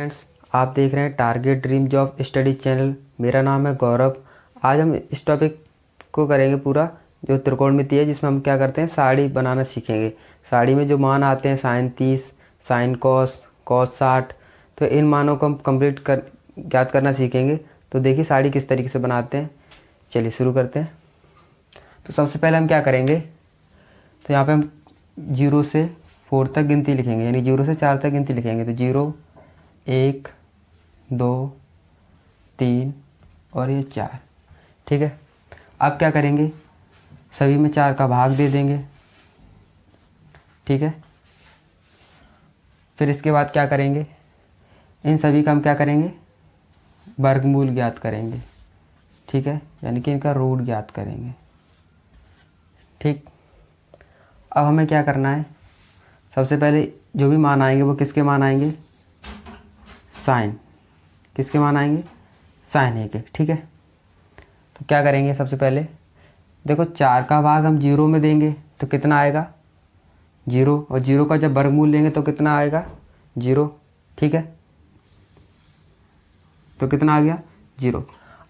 Friends, आप देख रहे हैं target dream job study channel. मेरा नाम है गौरव। आज हम इस टॉपिक को करेंगे पूरा, जो त्रिकोणमिति है, जिसमें हम क्या करते हैं, साड़ी बनाना सीखेंगे। साड़ी में जो मान आते हैं साइन 30, साइन कॉस, कॉस 60, तो इन मानों को हम ज्ञात करना सीखेंगे। तो देखिए साड़ी किस तरीके से बनाते हैं। चलिए शुरू करते हैं। तो सबसे पहले हम क्या करेंगे, तो यहाँ पे हम 0 से 4 तक गिनती लिखेंगे, यानी 0 से 4 तक गिनती लिखेंगे। तो 0, 1, 2, 3 और ये 4। ठीक है। अब क्या करेंगे, सभी में 4 का भाग दे देंगे। ठीक है। फिर इसके बाद क्या करेंगे, इन सभी का हम क्या करेंगे, वर्गमूल ज्ञात करेंगे। ठीक है, यानी कि इनका रूट ज्ञात करेंगे। ठीक। अब हमें क्या करना है, सबसे पहले जो भी मान आएंगे वो किसके मान आएंगे, साइन। किसके मान आएंगे, साइन ए के। ठीक है। तो क्या करेंगे, सबसे पहले देखो 4 का भाग हम 0 में देंगे तो कितना आएगा, 0। और 0 का जब वर्गमूल लेंगे तो कितना आएगा, 0। ठीक है। तो कितना आ गया, 0।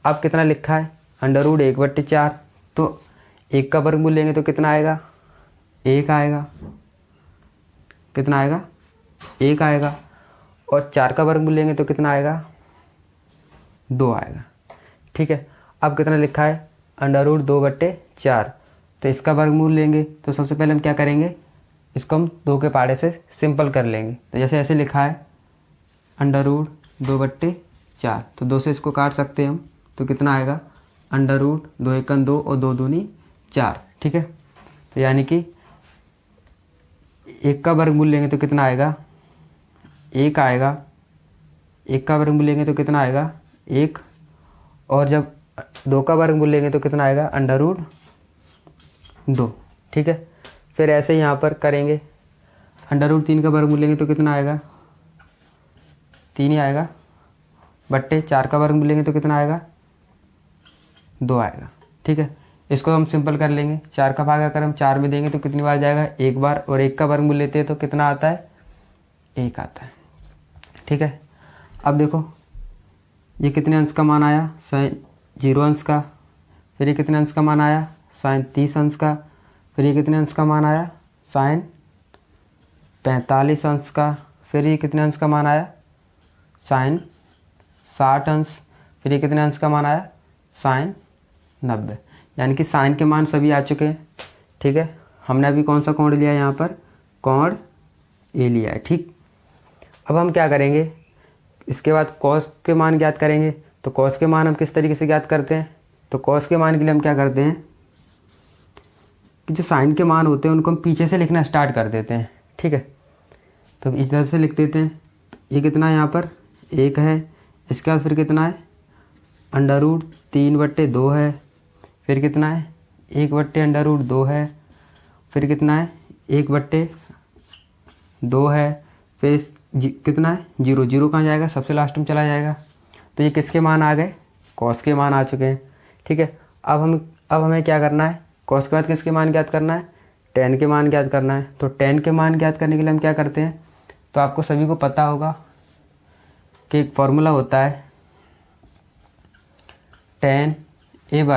अब कितना लिखा है, √1/4। तो 1 का वर्गमूल लेंगे तो कितना आएगा, 1 आएगा। कितना आएगा, 1 आएगा। और 4 का वर्गमूल लेंगे तो कितना आएगा, 2 आएगा। ठीक है। अब कितना लिखा है, √2/4। तो इसका वर्गमूल लेंगे तो सबसे पहले हम क्या करेंगे, इसको हम 2 के पहाड़े से सिंपल कर लेंगे। तो जैसे ऐसे लिखा है √2/4, तो 2 से इसको काट सकते हैं हम। तो कितना आएगा, √2 × 2 और 2 दूनी 4। ठीक है। तो यानी कि 1 का वर्गमूल लेंगे तो कितना आएगा, 1 आएगा। 1 का वर्गमूल लेंगे तो कितना आएगा, 1। और जब 2 का वर्गमूल लेंगे तो कितना आएगा, √2। ठीक है। फिर ऐसे ही यहाँ पर करेंगे, √3 का वर्गमूल लेंगे तो कितना आएगा, 3 ही आएगा। बट्टे 4 का वर्गमूल लेंगे तो कितना आएगा, 2 आएगा। ठीक है। इसको हम सिंपल कर लेंगे। 4 का भाग अगर हम 4 में देंगे तो कितनी बार जाएगा, 1 बार। और 1 का वर्गमूल लेते हैं तो कितना आता है, 1 आता है। ठीक है। अब देखो ये कितने अंश का मान आया, साइन 0 अंश का। फिर ये कितने अंश का मान आया, साइन 30 अंश का। फिर ये कितने अंश का मान आया, साइन 45 अंश का। फिर ये कितने अंश का मान आया, साइन 60 अंश। फिर ये कितने अंश का मान आया, साइन 90। यानी कि साइन के मान सभी आ चुके हैं। ठीक है। हमने अभी कौन सा कोण लिया है, यहाँ पर कोण ए लिया है। ठीक। अब हम क्या करेंगे, इसके बाद कॉस के मान ज्ञात करेंगे। तो कॉस के मान हम किस तरीके से ज्ञात करते हैं, तो कॉस के मान के लिए हम क्या करते हैं कि जो साइन के मान होते हैं उनको हम पीछे से लिखना स्टार्ट कर देते हैं। ठीक है। तो इस तरह से लिख देते हैं। ये कितना है, यहाँ पर 1 है। इसके बाद फिर कितना है, √3/2 है। फिर कितना है, 1/√2 है। फिर कितना है, 1/2 है। फिर कितना है, 0। 0 कहाँ जाएगा, सबसे लास्ट में चला जाएगा। तो ये किसके मान आ गए, कॉस के मान आ चुके हैं। ठीक है। अब हमें क्या करना है, कॉस के बाद किसके मान ज्ञात करना है, tan के मान ज्ञात करना है। तो tan के मान ज्ञात करने के लिए हम क्या करते हैं, तो आपको सभी को पता होगा कि एक फॉर्मूला होता है, tan A =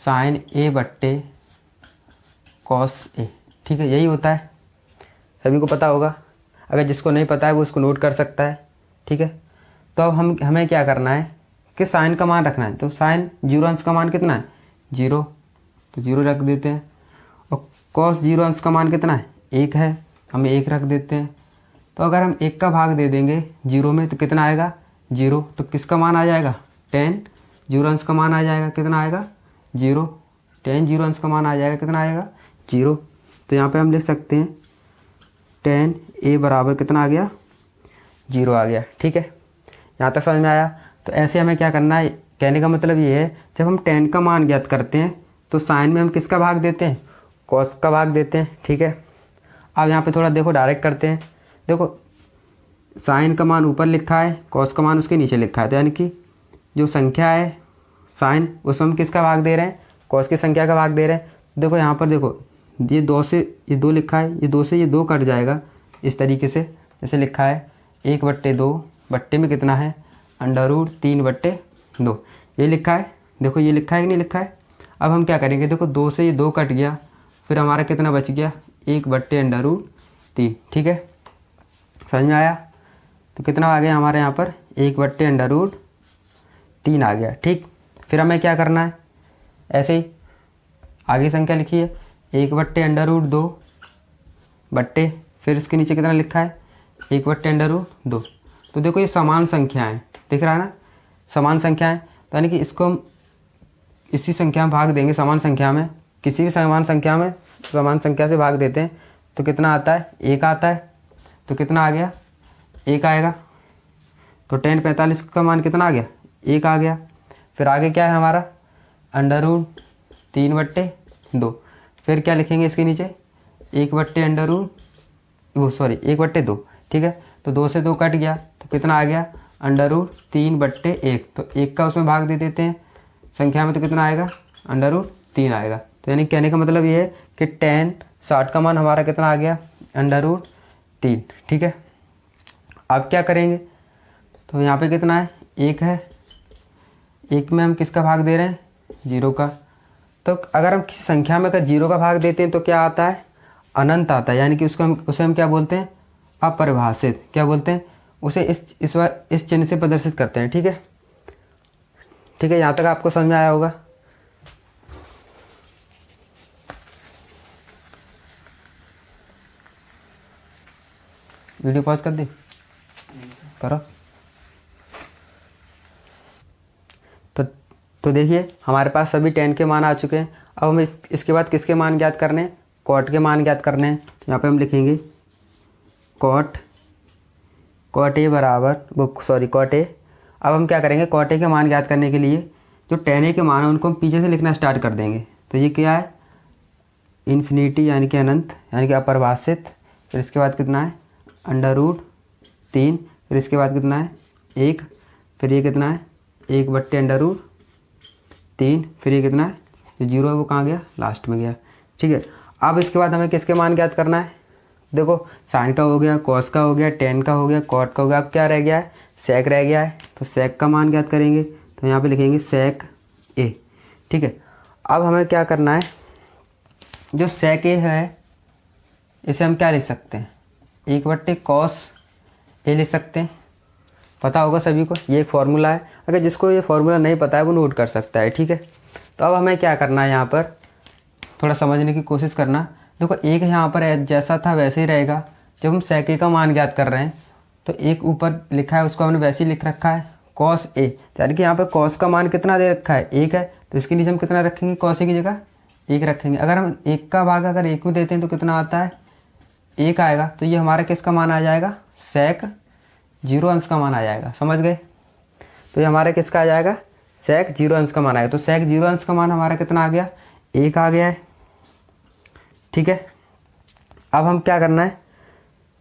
sin A/cos A। ठीक है, यही होता है, सभी को पता होगा। अगर जिसको नहीं पता है वो उसको नोट कर सकता है। ठीक है। तो अब हमें क्या करना है कि साइन का मान रखना है। तो साइन 0 अंश का मान कितना है, 0। तो 0 रख देते हैं। और कॉस 0 अंश का मान कितना है, 1 है। हम 1 रख देते हैं। तो अगर हम 1 का भाग दे देंगे 0 में तो कितना आएगा, 0। तो किसका मान आ जाएगा, tan 0 अंश का मान आ जाएगा। कितना आएगा, 0। tan 0 अंश का मान आ जाएगा, कितना आएगा, 0। तो यहाँ पे हम लिख सकते हैं tan A = कितना आ गया, 0 आ गया। ठीक है। यहाँ तक समझ में आया। तो ऐसे हमें क्या करना है, कहने का मतलब ये है, जब हम tan का मान ज्ञात करते हैं तो साइन में हम किसका भाग देते हैं, कॉस का भाग देते हैं। ठीक है। अब यहाँ पे थोड़ा देखो डायरेक्ट करते हैं। देखो साइन का मान ऊपर लिखा है, कॉस का मान उसके नीचे लिखा है। तो यानी कि जो संख्या है साइन, उसमें हम किसका भाग दे रहे हैं, कॉस की संख्या का भाग दे रहे हैं। देखो यहाँ पर देखो, ये 2 से ये 2 लिखा है, ये 2 से ये 2 कट जाएगा इस तरीके से जैसे लिखा है। 1/2 बट्टे में कितना है √3/2 ये लिखा है। देखो ये लिखा है कि नहीं लिखा है। अब हम क्या करेंगे, देखो 2 से ये 2 कट गया, फिर हमारा कितना बच गया 1/√3। ठीक है, समझ में आया। तो कितना आ गया हमारे यहाँ पर 1/√3 आ गया। ठीक, फिर हमें क्या करना है, ऐसे ही आगे संख्या लिखी है 1/√2 बट्टे, फिर इसके नीचे कितना लिखा है 1/√2। तो देखो ये समान संख्याएं, दिख रहा है ना, समान संख्याएं, तो यानी कि इसको हम इसी संख्या में भाग देंगे, समान संख्या में, किसी भी समान संख्या में समान संख्या से भाग देते हैं तो कितना आता है 1 आता है। तो कितना आ गया 1 आएगा। तो tan 45 का मान कितना आ गया 1 आ गया। फिर आगे क्या है हमारा √3/2, फिर क्या लिखेंगे इसके नीचे 1/2। ठीक है, तो 2 से 2 कट गया तो कितना आ गया √3/1। तो 1 का उसमें भाग दे देते हैं संख्या में, तो कितना आएगा √3 आएगा। तो यानी कहने का मतलब ये है कि tan 60 का मान हमारा कितना आ गया √3। ठीक है, अब क्या करेंगे, तो यहाँ पे कितना है 1 है, 1 में हम किसका भाग दे रहे हैं 0 का। तो अगर हम किसी संख्या में अगर 0 का भाग देते हैं तो क्या आता है अनंत आता है, यानी कि उसे हम क्या बोलते हैं अपरिभाषित। क्या बोलते हैं उसे, इस चिन्ह से प्रदर्शित करते हैं। ठीक है, ठीक है, यहाँ तक आपको समझ में आया होगा। वीडियो पॉज कर दी, करो। तो देखिए हमारे पास सभी tan के मान आ चुके हैं। अब हम इसके बाद किसके मान ज्ञात करने हैं, cot के मान ज्ञात करने हैं। तो यहाँ पे हम लिखेंगे cot A cot A। अब हम क्या करेंगे, cot A के मान ज्ञात करने के लिए जो tan A के मान है उनको हम पीछे से लिखना स्टार्ट कर देंगे। तो ये क्या है इन्फिनिटी यानी कि अनंत, यानी कि अपरिभाषित। फिर इसके बाद कितना है √3, फिर इसके बाद कितना है 1, फिर ये कितना है 1/√3, फिर ये कितना है जो 0 है वो कहाँ गया लास्ट में गया। ठीक है, अब इसके बाद हमें किसके मान ज्ञात करना है, देखो साइन का हो गया, कॉस का हो गया, tan का हो गया, कॉट का हो गया, अब क्या रह गया है sec रह गया है। तो sec का मान ज्ञात करेंगे, तो यहाँ पे लिखेंगे sec A। ठीक है, अब हमें क्या करना है, जो sec A है इसे हम क्या लिख सकते हैं 1/cos A लिख सकते हैं। पता होगा सभी को, ये एक फार्मूला है। अगर जिसको ये फार्मूला नहीं पता है वो नोट कर सकता है। ठीक है, तो अब हमें क्या करना है, यहाँ पर थोड़ा समझने की कोशिश करना। देखो एक यहाँ पर जैसा था वैसे ही रहेगा। जब हम sec A का मान ज्ञात कर रहे हैं तो एक ऊपर लिखा है उसको हमने वैसे ही लिख रखा है cos A, यानी कि यहाँ पर cos का मान कितना दे रखा है 1 है, तो इसके नीचे हम कितना रखेंगे cos A की जगह 1 रखेंगे। अगर हम 1 का भाग अगर 1 में देते हैं तो कितना आता है 1 आएगा। तो ये हमारा किसका मान आ जाएगा sec 0 अंश का मान आ जाएगा। समझ गए, तो ये हमारा किसका आ जाएगा sec 0 अंश का मान आएगा। तो sec 0 अंश का मान हमारा कितना आ गया 1 आ गया है। ठीक है, अब हम क्या करना है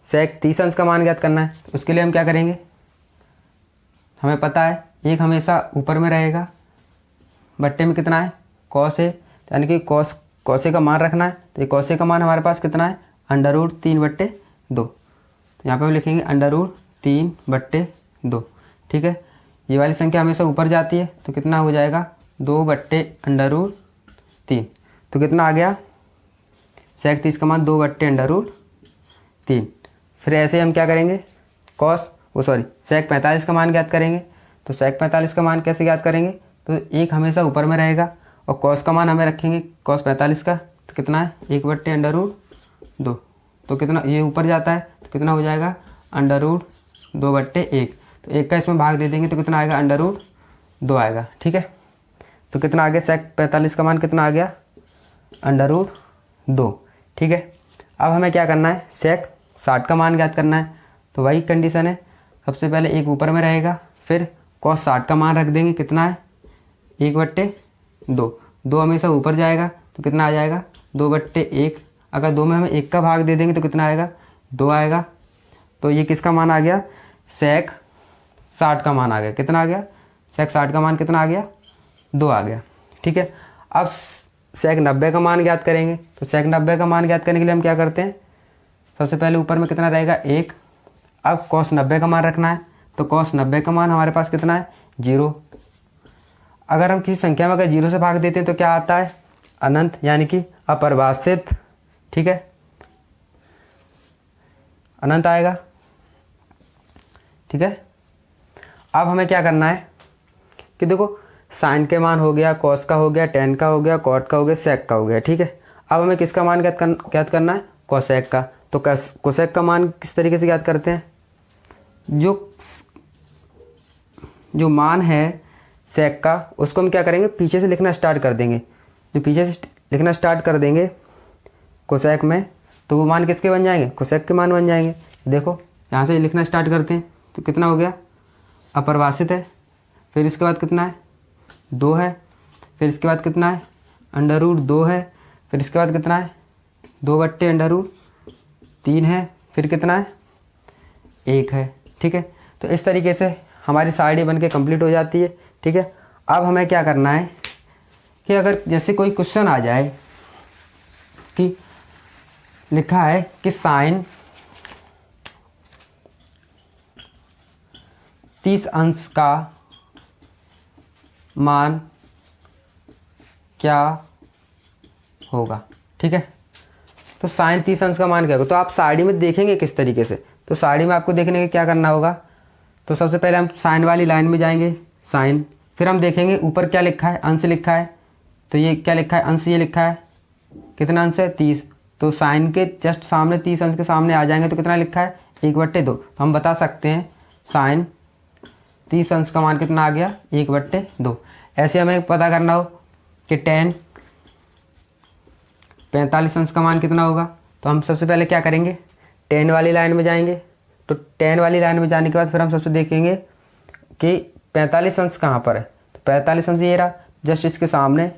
sec 30 अंश का मान ज्ञात करना है। तो उसके लिए हम क्या करेंगे, हमें पता है 1 हमेशा ऊपर में रहेगा, बट्टे में कितना है cos A, यानी कि cos A का मान रखना है। तो ये cos A का मान हमारे पास कितना है √3/2। तो यहाँ पे हम लिखेंगे √3/2। ठीक है, ये वाली संख्या हमेशा ऊपर जाती है तो कितना हो जाएगा 2/√3। तो कितना आ गया sec 30 का मान 2/√3। फिर ऐसे हम क्या करेंगे sec 45 का मान ज्ञात करेंगे। तो sec 45 का मान कैसे ज्ञात करेंगे, तो 1 हमेशा ऊपर में रहेगा और cos का मान हमें रखेंगे cos 45 का, तो कितना है 1/√2। तो कितना ये ऊपर जाता है तो कितना हो जाएगा √2/1। तो 1 का इसमें भाग दे देंगे तो कितना आएगा √2 आएगा। ठीक है, तो कितना आ गया sec 45 का मान कितना आ गया √2। ठीक है, अब हमें क्या करना है sec 60 का मान ज्ञात करना है। तो वही कंडीशन है, सबसे पहले 1 ऊपर में रहेगा, फिर cos 60 का मान रख देंगे कितना है 1/2। 2 हमेशा ऊपर जाएगा तो कितना आ जाएगा 2/1। अगर 2 में हमें 1 का भाग दे देंगे तो कितना आएगा 2 आएगा। तो ये किसका मान आ गया sec 60 का मान आ गया। कितना आ गया sec 60 का मान कितना आ गया 2 आ गया। ठीक है, अब sec 90 का मान ज्ञात करेंगे। तो sec 90 का मान ज्ञात करने के लिए हम क्या करते हैं, सबसे पहले ऊपर में कितना रहेगा 1। अब cos 90 का मान रखना है, तो cos 90 का मान हमारे पास कितना है 0। अगर हम किसी संख्या में अगर 0 से भाग देते हैं तो क्या आता है अनंत, यानी कि अपरिभाषित। ठीक है, अनंत आएगा। ठीक है, अब हमें क्या करना है कि देखो साइन के मान हो गया, कॉस का हो गया, टेन का हो गया, कॉट का हो गया, सेक का हो गया। ठीक है, अब हमें किसका मान ज्ञात करना है कोसेक का। तो कोसेक का मान किस तरीके से ज्ञात करते हैं, जो मान है सेक का उसको हम क्या करेंगे पीछे से लिखना स्टार्ट कर देंगे। जो पीछे से लिखना स्टार्ट कर देंगे कोसेक में तो वो मान किसके बन जाएंगे, कोसेक के मान बन जाएंगे। देखो यहाँ से लिखना स्टार्ट करते हैं तो कितना हो गया, अपरिभाषित है, फिर इसके बाद कितना है 2 है, फिर इसके बाद कितना है √2 है, फिर इसके बाद कितना है 2/√3 है, फिर कितना है 1 है। ठीक है, तो इस तरीके से हमारी सारणी बन के कंप्लीट हो जाती है। ठीक है, अब हमें क्या करना है कि अगर जैसे कोई क्वेश्चन आ जाए कि लिखा है कि साइन 30 अंश का मान क्या होगा। ठीक है, तो साइन 30 अंश का मान क्या होगा, तो आप सारणी में देखेंगे किस तरीके से। तो सारणी में आपको देखने के क्या करना होगा, तो सबसे पहले हम साइन वाली लाइन में जाएंगे, साइन, फिर हम देखेंगे ऊपर क्या लिखा है, अंश लिखा है, तो ये क्या लिखा है अंश, ये लिखा है कितना अंश है 30, तो साइन के जस्ट सामने 30 अंश के सामने आ जाएंगे तो कितना लिखा है 1/2। तो हम बता सकते हैं साइन 30 अंश का मान कितना आ गया 1/2। ऐसे हमें पता करना हो कि tan 45 अंश का मान कितना होगा, तो हम सबसे पहले क्या करेंगे tan वाली लाइन में जाएंगे। तो tan वाली लाइन में जाने के बाद फिर हम सबसे देखेंगे कि 45 अंश कहाँ पर है, तो 45 अंश ये रहा, जस्ट इसके सामने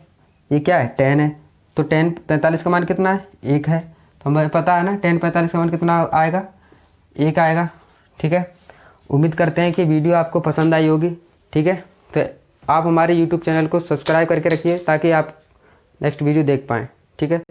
ये क्या है tan है, तो tan 45 का मान कितना है 1 है, तो हमें पता है ना tan 45 का मान कितना आएगा 1 आएगा। ठीक है, उम्मीद करते हैं कि वीडियो आपको पसंद आई होगी। ठीक है, तो आप हमारे YouTube चैनल को सब्सक्राइब करके रखिए ताकि आप नेक्स्ट वीडियो देख पाएँ। ठीक है।